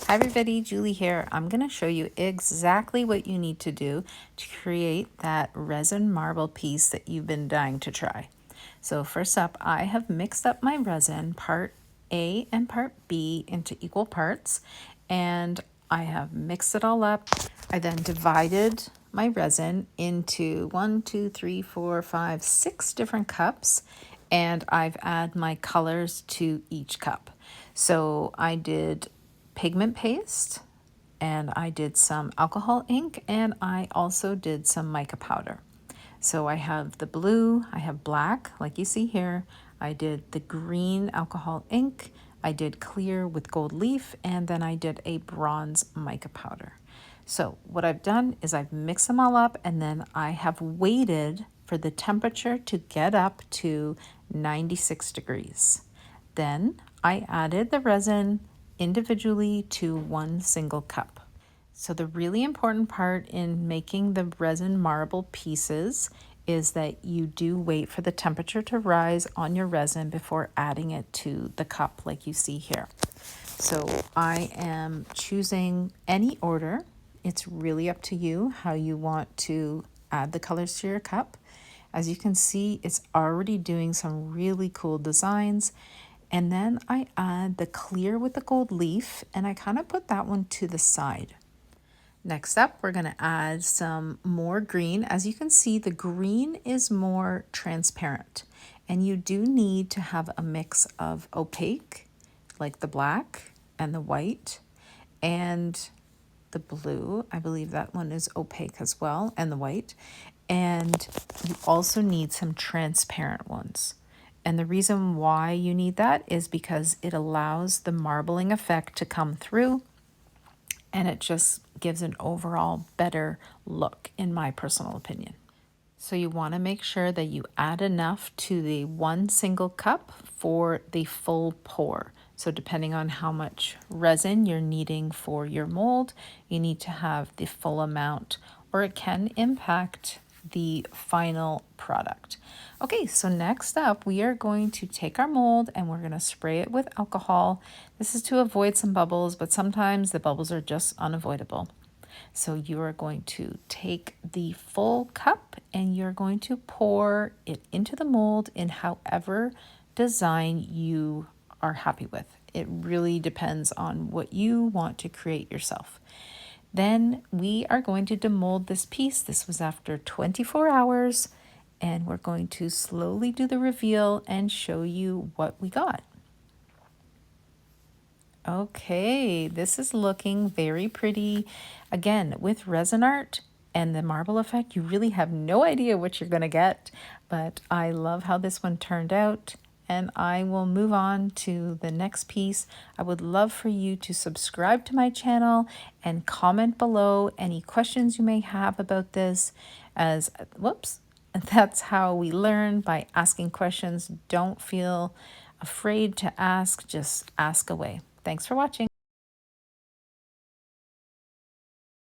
Hi everybody, Julie here. I'm going to show you exactly what you need to do to create that resin marble piece that you've been dying to try. So first up, I have mixed up my resin, part A and part B, into equal parts, and I have mixed it all up. I then divided my resin into 6 different cups, and I've added my colors to each cup. So I did pigment paste, and I did some alcohol ink, and I also did some mica powder. So I have the blue, I have black, like you see here. I did the green alcohol ink, I did clear with gold leaf, and then I did a bronze mica powder. So what I've done is I've mixed them all up, and then I have waited for the temperature to get up to 96 degrees. Then I added the resin individually to one single cup. So the really important part in making the resin marble pieces is that you do wait for the temperature to rise on your resin before adding it to the cup like you see here. So I am choosing any order. It's really up to you how you want to add the colors to your cup. As you can see, it's already doing some really cool designs. And then I add the clear with the gold leaf, and I kind of put that one to the side. Next up, we're going to add some more green. As you can see, the green is more transparent, and you do need to have a mix of opaque, like the black and the white, and the blue. I believe that one is opaque as well, and the white. And you also need some transparent ones. And the reason why you need that is because it allows the marbling effect to come through, and it just gives an overall better look, in my personal opinion. So you want to make sure that you add enough to the one single cup for the full pour. So depending on how much resin you're needing for your mold, you need to have the full amount, or it can impact the final product. Okay, so next up we are going to take our mold and we're going to spray it with alcohol. This is to avoid some bubbles, but sometimes the bubbles are just unavoidable. So you are going to take the full cup and you're going to pour it into the mold in however design you are happy with. It really depends on what you want to create yourself. Then we are going to demold this piece. This was after 24 hours, and we're going to slowly do the reveal and show you what we got. Okay, this is looking very pretty. Again, with resin art and the marble effect, you really have no idea what you're going to get, but I love how this one turned out. And I will move on to the next piece. I would love for you to subscribe to my channel and comment below any questions you may have about this, as that's how we learn, by asking questions. Don't feel afraid to ask, just ask away. Thanks for watching.